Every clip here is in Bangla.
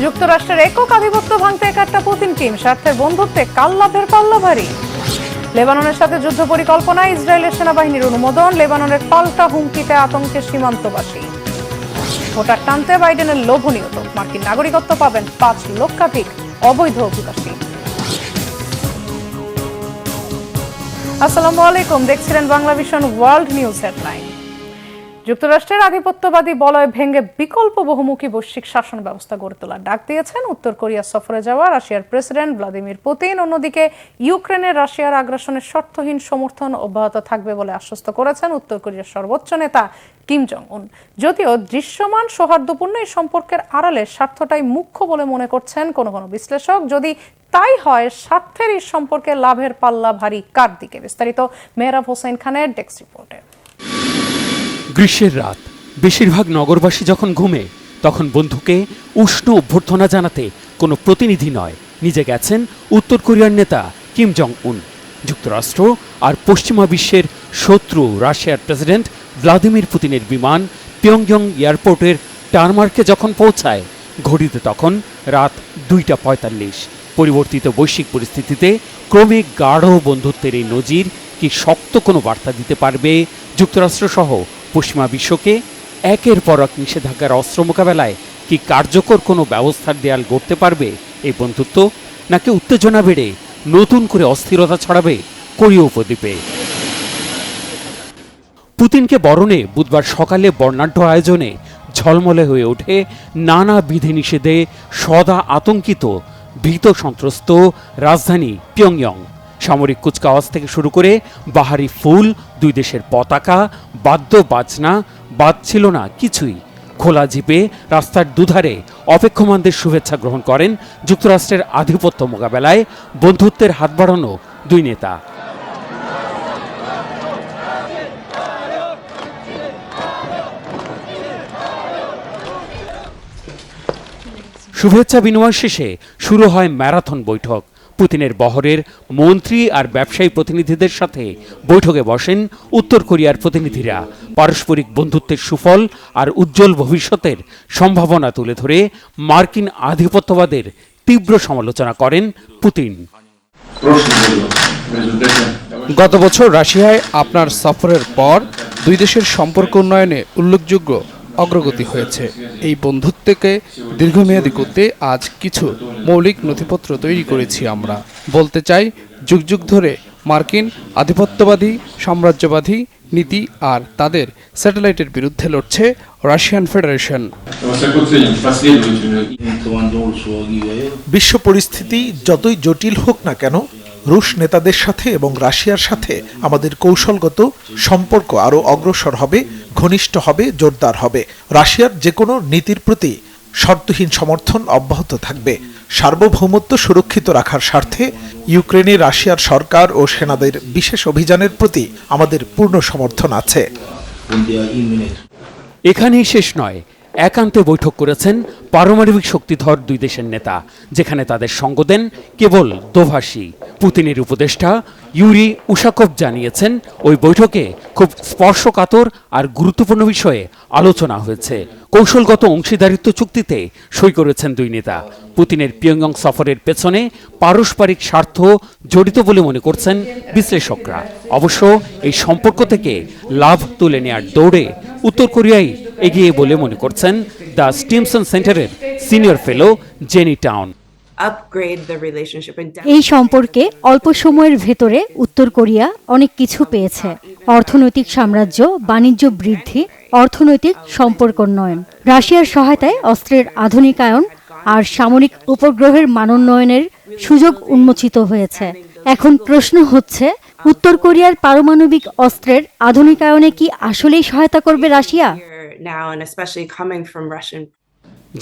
যুক্তরাষ্ট্রের একক আধিপত্য ভাঙতে একাট্টা পুতিন কিম, স্বার্থের বন্ধুত্বে কাল লাভের পাল্লা ভারী। লেবাননের সাথে যুদ্ধ পরিকল্পনায় ইসরায়েলের সেনাবাহিনীর অনুমোদন, লেবাননের পাল্টা হুমকিতে আতঙ্কের সীমান্তবাসী। ভোটার টানতে বাইডেনের লোভনীয়ত, মার্কিন নাগরিকত্ব পাবেন 5 লক্ষাধিক অবৈধ অভিবাসী। আসসালামু আলাইকুম, দেখছিলেন Bangla vision world news headline. যুক্তরাষ্ট্রের আধিপত্যবাদী বলয় ভেঙে বিকল্প বহুমুখী বৈশ্বিক শাসন ব্যবস্থা গড়ে তোলার ডাক দিয়েছেন উত্তর কোরিয়া সফরে যাওয়া রাশিয়ার প্রেসিডেন্ট ভ্লাদিমির পুতিন। অন্যদিকে ইউক্রেনের রাশিয়ার আগ্রাসনের শর্তহীন সমর্থন অব্যাহত থাকবে বলে আশ্বস্ত করেছেন উত্তর কোরিয়ার সর্বোচ্চ নেতা কিম জং উন। যদিও দৃশ্যমান সৌহার্দ্যপূর্ণ এই সম্পর্কের আড়ালে স্বার্থটাই মুখ্য বলে মনে করছেন কোনো কোনো বিশ্লেষক। যদি তাই হয়, স্বার্থের এই সম্পর্কে লাভের পাল্লা ভারী কার দিকে? বিস্তারিত মেহরাব হোসেন খানের ডেস্ক রিপোর্টে। গ্রীষ্মের রাত, বেশিরভাগ নগরবাসী যখন ঘুমে, তখন বন্ধুকে উষ্ণ অভ্যর্থনা জানাতে কোনো প্রতিনিধি নয়, নিজে গেছেন উত্তর কোরিয়ার নেতা কিম জং উন। যুক্তরাষ্ট্র আর পশ্চিমা বিশ্বের শত্রু রাশিয়ার প্রেসিডেন্ট ভ্লাদিমির পুতিনের বিমান পিয়ংইয়ং এয়ারপোর্টের টারমার্কে যখন পৌঁছায়, ঘড়িতে তখন রাত 2:45। পরিবর্তিত বৈশ্বিক পরিস্থিতিতে ক্রমে গাঢ় বন্ধুত্বের এই নজির কি শক্ত কোনো বার্তা দিতে পারবে যুক্তরাষ্ট্রসহ পশ্চিমা বিশ্বকে? একের পর এক নিষেধাজ্ঞার অস্ত্র মোকাবেলায় কি কার্যকর কোনো ব্যবস্থার দেয়াল গড়তে পারবে এই বন্ধুত্ব, নাকি উত্তেজনা বেড়ে নতুন করে অস্থিরতা ছড়াবে কোরীয় উপদ্বীপে? পুতিনকে বরণে বুধবার সকালে বর্ণাঢ্য আয়োজনে ঝলমলে হয়ে ওঠে নানা বিধিনিষেধে সদা আতঙ্কিত ভীত সন্ত্রস্ত রাজধানী পিয়ংইয়ং। সামরিক কুচকাওয়াজ থেকে শুরু করে বাহারি ফুল, দুই দেশের পতাকা, বাদ্য বাজনা, বাদ ছিল না কিছুই। খোলা জিপে রাস্তার দুধারে অপেক্ষমানদের শুভেচ্ছা গ্রহণ করেন যুক্তরাষ্ট্রের আধিপত্য মোকাবেলায় বন্ধুত্বের হাত বাড়ানো দুই নেতা। শুভেচ্ছা বিনিময় শেষে শুরু হয় ম্যারাথন বৈঠক। পুতিনের বহরের মন্ত্রী আর ব্যবসায়ী প্রতিনিধিদের সাথে বৈঠকে বসেন উত্তর কোরিয়ার প্রতিনিধিরা। পারস্পরিক বন্ধুত্বের সুফল আর উজ্জ্বল ভবিষ্যতের সম্ভাবনা তুলে ধরে মার্কিন আধিপত্যবাদের তীব্র সমালোচনা করেন পুতিন। গত বছর রাশিয়ায় আপনার সফরের পর দুই দেশের সম্পর্ক উন্নয়নে উল্লেখযোগ্য অগ্রগতি হয়েছে। এই বন্ধুত্বকে দীর্ঘমেয়াদী করতে আজ কিছু মৌলিক নথিপত্র তৈরি করেছি আমরা। বলতে চাই, যুগ যুগ ধরে মার্কিন আধিপত্যবাদী সাম্রাজ্যবাদী নীতি আর তাদের স্যাটেলাইটের বিরুদ্ধে লড়ছে রাশিয়ান ফেডারেশন। বিশ্ব পরিস্থিতি যতই জটিল হোক না কেন, রুশ নেতাদের সাথে এবং রাশিয়ার সাথে আমাদের কৌশলগত সম্পর্ক আরও অগ্রসর হবে, ঘনিষ্ঠ হবে, জোরদার হবে। রাশিয়ার যে কোনো নীতির প্রতি শর্তহীন সমর্থন অব্যাহত থাকবে। সার্বভৌমত্ব সুরক্ষিত রাখার স্বার্থে ইউক্রেনে রাশিয়ার সরকার ও সেনাদের বিশেষ অভিযানের প্রতি আমাদের পূর্ণ সমর্থন আছে। এখানেই শেষ নয়, একান্তে বৈঠক করেছেন পারমাণবিক শক্তিধর দুই দেশের নেতা, যেখানে তাদের সঙ্গ দেন কেবল দোভাষী। পুতিনের উপদেষ্টা ইউরি উশাকভ জানিয়েছেন, ওই বৈঠকে খুব স্পর্শকাতর আর গুরুত্বপূর্ণ বিষয়ে আলোচনা হয়েছে। কৌশলগত অংশীদারিত্ব চুক্তিতে সই করেছেন দুই নেতা। পুতিনের পিয়ংইয়ং সফরের পেছনে পারস্পরিক স্বার্থ জড়িত বলে মনে করছেন বিশ্লেষকরা। অবশ্য এই সম্পর্ক থেকে লাভ তুলে নেয়ার দৌড়ে উত্তর কোরিয়াই এগিয়ে বলে মনে করছেন দ্য স্টিমসন সেন্টারের সিনিয়র ফেলো জেনি টাউন। এই সম্পর্কে অল্প সময়ের ভেতরে উত্তর কোরিয়া অনেক কিছু পেয়েছে। অর্থনৈতিক সাম্রাজ্য, বাণিজ্য বৃদ্ধি, অর্থনৈতিক সম্পর্ক উন্নয়ন, রাশিয়ার সহায়তায় অস্ত্রের আধুনিকায়ন আর সামরিক উপগ্রহের মানোন্নয়নের সুযোগ উন্মোচিত হয়েছে। এখন প্রশ্ন হচ্ছে, উত্তর কোরিয়ার পারমাণবিক অস্ত্রের আধুনিকায়নে কি আসলেই সহায়তা করবে রাশিয়া?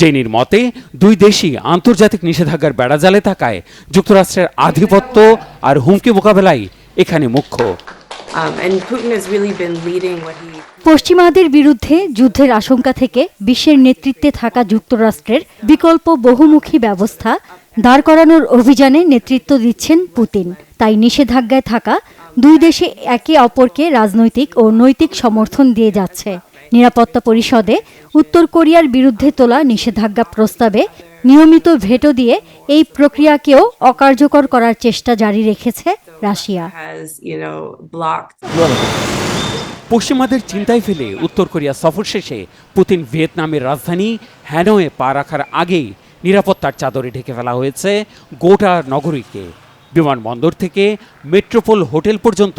জেনির মতে, দুই দেশই আন্তর্জাতিক নিষেধাজ্ঞার বেড়াজালে থাকায় যুক্তরাষ্ট্রের আধিপত্য আর হুমকি মোকাবেলাই এখানে মুখ্য। পশ্চিমাদের বিরুদ্ধে যুদ্ধের আশঙ্কা থেকে বিশ্বের নেতৃত্বে থাকা যুক্তরাষ্ট্রের বিকল্প বহুমুখী ব্যবস্থা দাঁড় করানোর অভিযানে নেতৃত্ব দিচ্ছেন পুতিন। তাই নিষেধাজ্ঞায় থাকা দুই দেশে একে অপরকে রাজনৈতিক ও নৈতিক সমর্থন দিয়ে যাচ্ছে। নিরাপত্তা পরিষদে উত্তর কোরিয়ার বিরুদ্ধে তোলা নিষেধাজ্ঞা প্রস্তাবে নিয়মিত ভেটো দিয়ে এই প্রক্রিয়াকেও অকার্যকর করার চেষ্টা জারি রেখেছে রাশিয়া। পশ্চিমাদের চিন্তায় ফেলে উত্তর কোরিয়া সফর শেষে পুতিন ভিয়েতনামের রাজধানী হ্যানয়ে পা রাখার আগেই নিরাপত্তার চাদরে ঢেকে ফেলা হয়েছে গোটা নগরীকে। বিমানবন্দর থেকে মেট্রোপোল হোটেল পর্যন্ত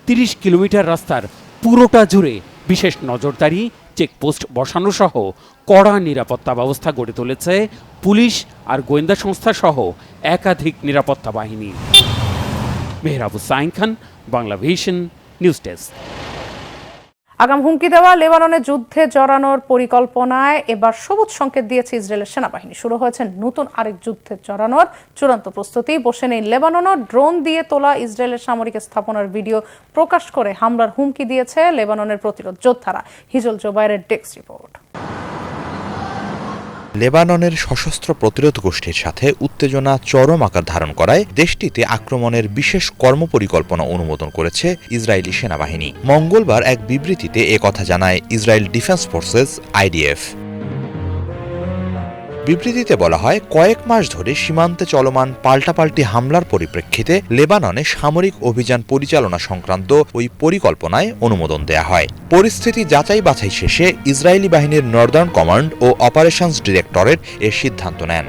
৩০ কিলোমিটার রাস্তার পুরোটা জুড়ে বিশেষ নজরদারি চেকপোস্ট বসানো সহ কড়া নিরাপত্তা ব্যবস্থা গড়ে তুলেছে পুলিশ আর গোয়েন্দা সংস্থা সহ একাধিক নিরাপত্তা বাহিনী। Mehrab Hussain Khan, Bangla vision, news desk. আগাম হুমকি দেওয়া লেবাননে যুদ্ধে জড়ানোর পরিকল্পনায় এবার সবুজ সংকেত দিয়েছে ইসরায়েলের সেনাবাহিনী। শুরু হয়েছে নতুন আরেক যুদ্ধে জড়ানোর চূড়ান্ত প্রস্তুতি। বসে নেই লেবাননও। ড্রোন দিয়ে তোলা ইসরায়েলের সামরিক স্থাপনার ভিডিও প্রকাশ করে হামলার হুমকি দিয়েছে লেবাননের প্রতিরোধ যোদ্ধারা। হিজল জোবায়ের ডেস্ক রিপোর্ট। লেবাননের সশস্ত্র প্রতিরোধ গোষ্ঠীর সাথে উত্তেজনা চরম আকার ধারণ করায় দেশটিতে আক্রমণের বিশেষ কর্মপরিকল্পনা অনুমোদন করেছে ইসরায়েলি সেনাবাহিনী। মঙ্গলবার এক বিবৃতিতে একথা জানায় ইসরায়েল ডিফেন্স ফোর্সেস IDF। বিবৃতিতে বলা হয়, কয়েক মাস ধরে সীমান্তে চলমান পাল্টাপাল্টি হামলার পরিপ্রেক্ষিতে লেবাননে সামরিক অভিযান পরিচালনা সংক্রান্ত ওই পরিকল্পনায় অনুমোদন দেয়া হয়। পরিস্থিতি যাচাই বাছাই শেষে ইসরায়েলি বাহিনীর নর্দার্ন কমান্ড ও অপারেশনস ডিরেক্টরেট এর সিদ্ধান্ত নেন।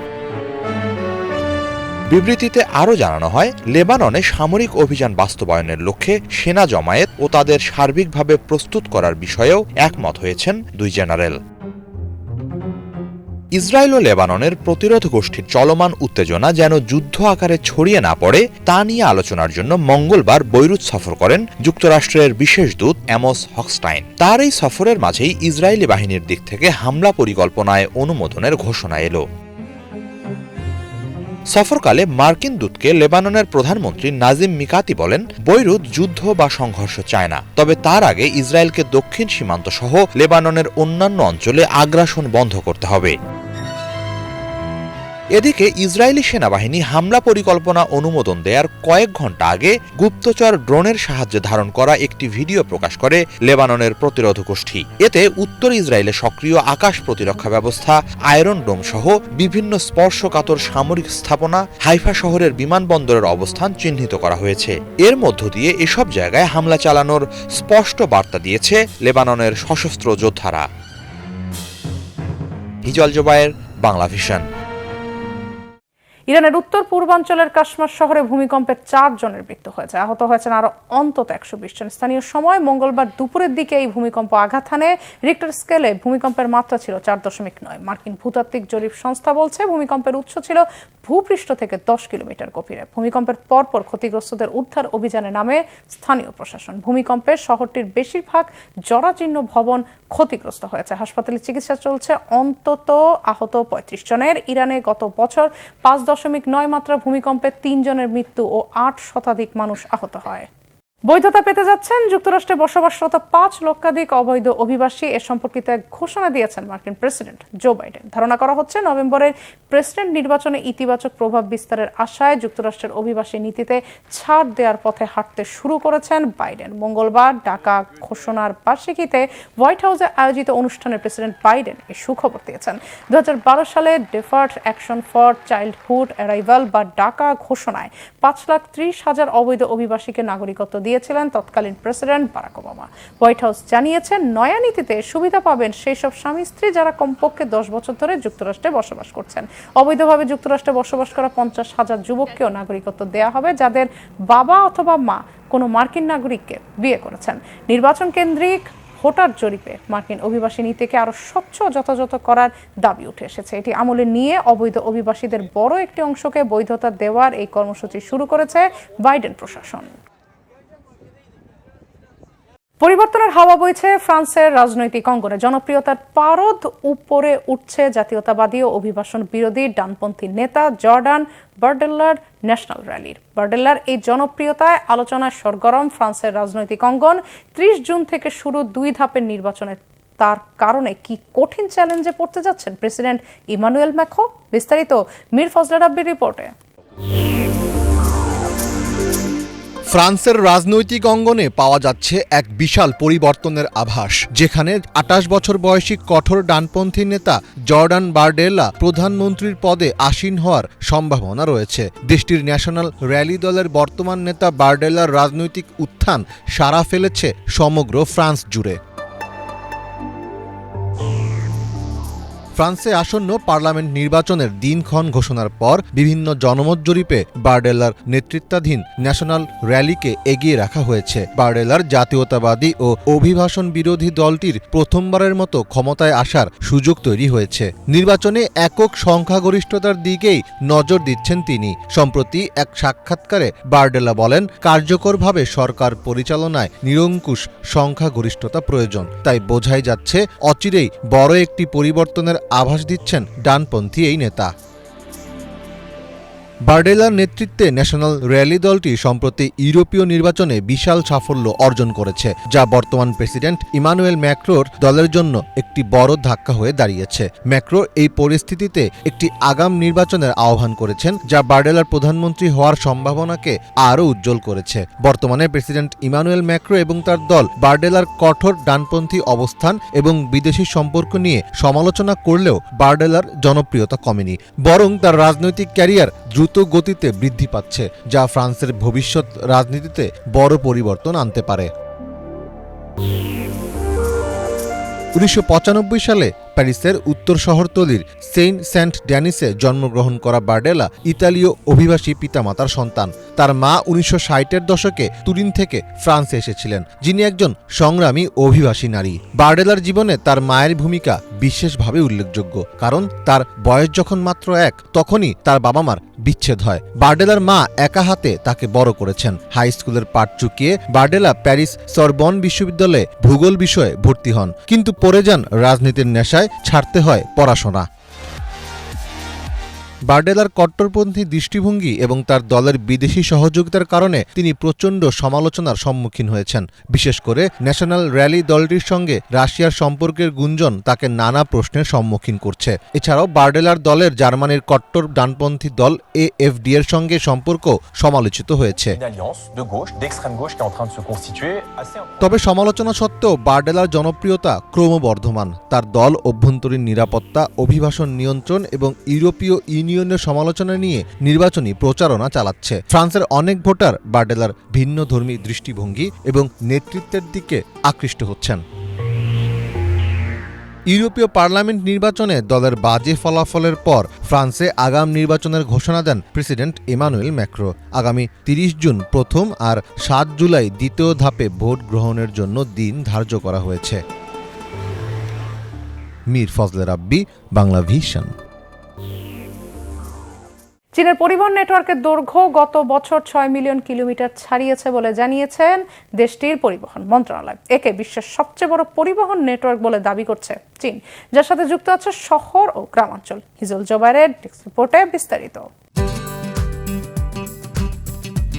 বিবৃতিতে আরও জানানো হয়, লেবাননে সামরিক অভিযান বাস্তবায়নের লক্ষ্যে সেনা জমায়েত ও তাদের সার্বিকভাবে প্রস্তুত করার বিষয়েও একমত হয়েছেন দুই জেনারেল। ইসরায়েল ও লেবাননের প্রতিরোধ গোষ্ঠীর চলমান উত্তেজনা যেন যুদ্ধ আকারে ছড়িয়ে না পড়ে তা নিয়ে আলোচনার জন্য মঙ্গলবার বৈরুত সফর করেন যুক্তরাষ্ট্রের বিশেষ দূত অ্যামোস হকস্টাইন। তার এই সফরের মাঝেই ইসরায়েলি বাহিনীর দিক থেকে হামলা পরিকল্পনায় অনুমোদনের ঘোষণা এলো। সফরকালে মার্কিন দূতকে লেবাননের প্রধানমন্ত্রী নাজিম মিকাতি বলেন, বৈরুত যুদ্ধ বা সংঘর্ষ চায় না, তবে তার আগে ইসরায়েলকে দক্ষিণ সীমান্ত সহ লেবাননের অন্যান্য অঞ্চলে আগ্রাসন বন্ধ করতে হবে। এদিকে ইসরায়েলি সেনাবাহিনী হামলা পরিকল্পনা অনুমোদন দেওয়ার কয়েক ঘণ্টা আগে গুপ্তচর ড্রোনের সাহায্যে ধারণ করা একটি ভিডিও প্রকাশ করে লেবাননের প্রতিরোধ গোষ্ঠী। এতে উত্তর ইসরায়েলে সক্রিয় আকাশ প্রতিরক্ষা ব্যবস্থা, আয়রন ডোম সহ বিভিন্ন স্পর্শকাতর সামরিক স্থাপনা, হাইফা শহরের বিমানবন্দরের অবস্থান চিহ্নিত করা হয়েছে। এর মধ্য দিয়ে এসব জায়গায় হামলা চালানোর স্পষ্ট বার্তা দিয়েছে লেবাননের সশস্ত্র যোদ্ধারা। হিজল জোবায়ের, বাংলা ভিশন। ইরানের উত্তর পূর্বাঞ্চলের কাশমার শহরে ভূমিকম্পে 4 জনের মৃত্যু হয়েছে। আহত হয়েছেন আরো অন্তত 120 জন। স্থানীয় সময় মঙ্গলবার দুপুরের দিকে এই ভূমিকম্প আঘাত হানে। রিক্টার স্কেলে ভূমিকম্পের মাত্রা ছিল 4.9। মার্কিন ভূতাত্ত্বিক জরিপ সংস্থা বলছে ভূমিকম্পের উৎস ছিল ভূপৃষ্ঠ থেকে 10 কিলোমিটার গভীরে। ভূমিকম্পের পরপর ক্ষতিগ্রস্তদের উদ্ধার অভিযানে নামে স্থানীয় প্রশাসন। ভূমিকম্পে শহরটির বেশিরভাগ জরাজীর্ণ ভবন ক্ষতিগ্রস্ত হয়েছে। হাসপাতালে চিকিৎসা চলছে অন্তত আহত 35 জনের। ইরানে গত বছর 5.9 মাত্রা ভূমিকম্পে 3 জনের মৃত্যু ও 8 শতাধিক মানুষ আহত হয়। বৈধতা পেতে যাচ্ছেন যুক্তরাষ্ট্রে বসবাসরত 5 লক্ষাধিক অবৈধ অভিবাসী। এ সম্পর্কিত এক ঘোষণা দিয়েছেন মার্কিন প্রেসিডেন্ট জো বাইডেন। ধারণা করা হচ্ছে নভেম্বরের প্রেসিডেন্ট নির্বাচনে ইতিবাচক প্রভাব বিস্তারের আশায় যুক্তরাষ্ট্রের অভিবাসী নীতিতে ছাড় দেওয়ার পথে হাঁটতে শুরু করেছেন বাইডেন। মঙ্গলবার ঢাকা ঘোষণার বার্ষিকীতে হোয়াইট হাউসে আয়োজিত অনুষ্ঠানে প্রেসিডেন্ট বাইডেন এই সুখবর দিয়েছেন। 2012 সালে deferred action for childhood arrival বা ডাকা ঘোষণায় 5,30,000 অবৈধ অভিবাসীকে নাগরিকত্ব দিয়েছিলেন তৎকালীন president Barack Obama. White house জানিয়েছে নয়া নীতিতে সুবিধা পাবেন সেই সব স্বামী স্ত্রী যারা কমপক্ষে 10 বছর ধরে যুক্তরাষ্ট্রে বসবাস করছেন। অবৈধভাবে যুক্তরাষ্ট্রে বসবাস করা 50,000 যুবককেও নাগরিকত্ব দেয়া হবে যাদের বাবা অথবা মা কোনো মার্কিন নাগরিককে বিয়ে করেছেন। নির্বাচন কেন্দ্রিক ভোটার জরিপে মার্কিন অভিবাসী নীতিকে আরো স্বচ্ছ যথাযথ করার দাবি উঠে এসেছে। এটি আমলে নিয়ে অবৈধ অভিবাসীদের বড় একটি অংশকে বৈধতা দেওয়ার এই কর্মসূচি শুরু করেছে বাইডেন প্রশাসন। পরিবর্তনের হাওয়া বইছে ফ্রান্সের রাজনৈতিক অঙ্গনে। জনপ্রিয়তার পারদ উপরে উঠছে জাতীয়তাবাদী ও অভিবাসন বিরোধী ডানপন্থী নেতা জর্ডান বার্ডেল্লার ন্যাশনাল র্যালির। বার্ডেল্লার এই জনপ্রিয়তায় আলোচনায় সরগরম ফ্রান্সের রাজনৈতিক অঙ্গন। 30 জুন থেকে শুরু 2 ধাপের নির্বাচনে তার কারণে কি কঠিন চ্যালেঞ্জে পড়তে যাচ্ছেন প্রেসিডেন্ট ইমানুয়েল ম্যাক্রো? বিস্তারিত মীর ফজলে রাব্বির রিপোর্টে। ফ্রান্সের রাজনৈতিক অঙ্গনে পাওয়া যাচ্ছে এক বিশাল পরিবর্তনের আভাস, যেখানে 28 বছর বয়সী কঠোর ডানপন্থী নেতা জর্ডান বারডেলা প্রধানমন্ত্রীর পদে আসীন হওয়ার সম্ভাবনা রয়েছে। দেশটির ন্যাশনাল র্যালি দলের বর্তমান নেতা বারডেলার রাজনৈতিক উত্থান সাড়া ফেলেছে সমগ্র ফ্রান্স জুড়ে। ফ্রান্সে আসন্ন পার্লামেন্ট নির্বাচনের দিনক্ষণ ঘোষণার পর বিভিন্ন জনমত জরিপে বারডেলার নেতৃত্বাধীন ন্যাশনাল র্যালিকে এগিয়ে রাখা হয়েছে। বারডেলার জাতীয়তাবাদী ও অভিবাসন বিরোধী দলটির প্রথমবারের মতো ক্ষমতায় আসার সুযোগ তৈরি হয়েছে। নির্বাচনে একক সংখ্যাগরিষ্ঠতার দিকেই নজর দিচ্ছেন তিনি। সম্প্রতি এক সাক্ষাৎকারে বারডেলা বলেন, কার্যকরভাবে সরকার পরিচালনায় নিরঙ্কুশ সংখ্যাগরিষ্ঠতা প্রয়োজন। তাই বোঝাই যাচ্ছে অচিরেই বড় একটি পরিবর্তনের আভাস দিচ্ছেন ডানপন্থী এই নেতা। বারডেলার নেতৃত্বে ন্যাশনাল র্যালি দলটি সম্প্রতি ইউরোপীয় নির্বাচনে বিশাল সাফল্য অর্জন করেছে, যা বর্তমান প্রেসিডেন্ট ইমানুয়েল ম্যাক্রোর দলের জন্য একটি বড় ধাক্কা হয়ে দাঁড়িয়েছে। ম্যাক্রো এই পরিস্থিতিতে একটি আগাম নির্বাচনের আহ্বান করেছেন, যা বারডেলার প্রধানমন্ত্রী হওয়ার সম্ভাবনাকে আরও উজ্জ্বল করেছে। বর্তমানে প্রেসিডেন্ট ইমানুয়েল ম্যাক্রো এবং তার দল বারডেলার কঠোর ডানপন্থী অবস্থান এবং বিদেশি সম্পর্ক নিয়ে সমালোচনা করলেও বারডেলার জনপ্রিয়তা কমেনি, বরং তার রাজনৈতিক ক্যারিয়ার দ্রুত গতিতে বৃদ্ধি পাচ্ছে, যা ফ্রান্সের ভবিষ্যৎ রাজনীতিতে বড় পরিবর্তন আনতে পারে। 1995 সালে প্যারিসের উত্তর শহরতলির সেইন্ট সেন্ট ড্যানিসে জন্মগ্রহণ করা বারডেলা ইতালীয় অভিবাসী পিতামাতার সন্তান। তার মা 1960-এর দশকে তুরিন থেকে ফ্রান্সে এসেছিলেন, যিনি একজন সংগ্রামী অভিবাসী নারী। বারডেলার জীবনে তার মায়ের ভূমিকা বিশেষভাবে উল্লেখযোগ্য, কারণ তার বয়স যখন মাত্র 1, তখনই তার বাবা মার বিচ্ছেদ হয়। বারডেলার মা একা হাতে তাকে বড় করেছেন। হাই স্কুলের পাঠ চুকিয়ে বারডেলা প্যারিস সরবন বিশ্ববিদ্যালয়ে ভূগোল বিষয়ে ভর্তি হন, কিন্তু পড়ে যান রাজনীতির নেশায়, ছাড়তে হয় পড়াশোনা। বারডেলার কট্টরপন্থী দৃষ্টিভঙ্গি এবং তার দলের বিদেশি সহযোগিতার কারণে তিনি প্রচণ্ড সমালোচনার সম্মুখীন হয়েছেন। বিশেষ করে ন্যাশনাল র্যালি দলটির সঙ্গে রাশিয়ার সম্পর্কের গুঞ্জন তাকে নানা প্রশ্নের সম্মুখীন করছে। এছাড়াও বারডেলার দলের জার্মানির কট্টর ডানপন্থী দল AFD এর সঙ্গে সম্পর্ক সমালোচিত হয়েছে। তবে সমালোচনা সত্ত্বেও বারডেলার জনপ্রিয়তা ক্রমবর্ধমান। তার দল অভ্যন্তরীণ নিরাপত্তা, অভিবাসন নিয়ন্ত্রণ এবং ইউরোপীয় ইউনিয়নের সমালোচনা নিয়ে নির্বাচনী প্রচারণা চালাচ্ছে। ফ্রান্সের অনেক ভোটার বারডেলার ভিন্নধর্মী দৃষ্টিভঙ্গি এবং নেতৃত্বের দিকে আকৃষ্ট হচ্ছেন। ইউরোপীয় পার্লামেন্ট নির্বাচনে দলের বাজে ফলাফলের পর ফ্রান্সে আগাম নির্বাচনের ঘোষণা দেন প্রেসিডেন্ট ইমানুয়েল ম্যাক্রো। আগামী 30 জুন প্রথম আর 7 জুলাই দ্বিতীয় ধাপে ভোট গ্রহণের জন্য দিন ধার্য করা হয়েছে। মীর ফজলে রাব্বি, বাংলা ভিশন। চীনের পরিবহন নেটওয়ার্কের দৈর্ঘ্য গত বছর 6 মিলিয়ন কিলোমিটার ছাড়িয়েছে বলে জানিয়েছেন দেশটির পরিবহন মন্ত্রণালয়। একে বিশ্বের সবচেয়ে বড় পরিবহন নেটওয়ার্ক বলে দাবি করছে চীন, যার সাথে যুক্ত আছে শহর ও গ্রামাঞ্চল। হিজল জোবাইরের ডেস্ক রিপোর্টে বিস্তারিত।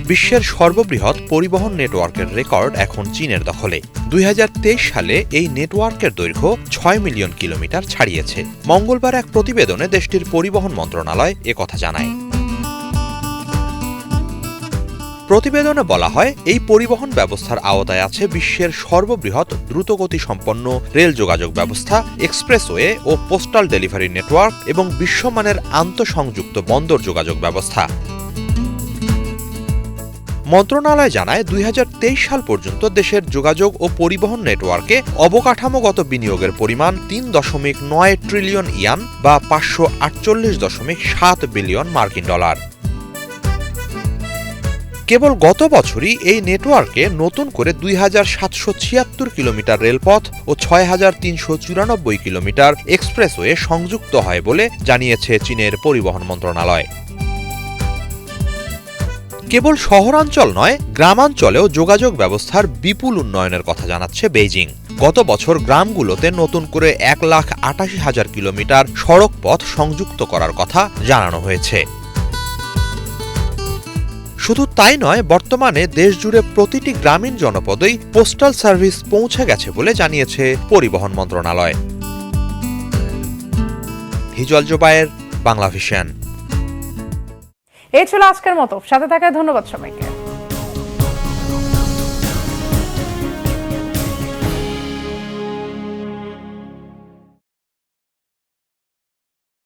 বিশ্বের সর্ববৃহৎ পরিবহন নেটওয়ার্কের রেকর্ড এখন চীনের দখলে। 2023 সালে এই নেটওয়ার্কের দৈর্ঘ্য 6 মিলিয়ন কিলোমিটার ছাড়িয়েছে। মঙ্গলবার এক প্রতিবেদনে দেশটির পরিবহন মন্ত্রণালয় একথা জানায়। প্রতিবেদনে বলা হয়, এই পরিবহন ব্যবস্থার আওতায় আছে বিশ্বের সর্ববৃহৎ দ্রুতগতি সম্পন্ন রেল যোগাযোগ ব্যবস্থা, এক্সপ্রেসওয়ে ও পোস্টাল ডেলিভারি নেটওয়ার্ক এবং বিশ্বমানের আন্তঃসংযুক্ত বন্দর যোগাযোগ ব্যবস্থা। মন্ত্রণালয় জানায়, 2023 সাল পর্যন্ত দেশের যোগাযোগ ও পরিবহন নেটওয়ার্কে অবকাঠামোগত বিনিয়োগের পরিমাণ 3.9 ট্রিলিয়ন ইয়ান বা 548.7 বিলিয়ন মার্কিন ডলার। কেবল গত বছরই এই নেটওয়ার্কে নতুন করে 2776 কিলোমিটার রেলপথ ও 6394 কিলোমিটার এক্সপ্রেসওয়ে সংযুক্ত হয় বলে জানিয়েছে চীনের পরিবহন মন্ত্রণালয়। কেবল শহরাঞ্চল নয়, গ্রামাঞ্চলেও যোগাযোগ ব্যবস্থার বিপুল উন্নয়নের কথা জানাচ্ছে বেইজিং। গত বছর গ্রামগুলোতে নতুন করে 1,88,000 কিলোমিটার সড়ক পথ সংযুক্ত করার কথা জানানো হয়েছে। শুধু তাই নয়, বর্তমানে দেশজুড়ে প্রতিটি গ্রামীণ জনপদেই পোস্টাল সার্ভিস পৌঁছে গেছে বলে জানিয়েছে পরিবহন মন্ত্রণালয়। হিজল জোবায়ের, বাংলা ভিশন। এই ছিল আজকের মতো। সাথে থাকায় ধন্যবাদ সবাইকে।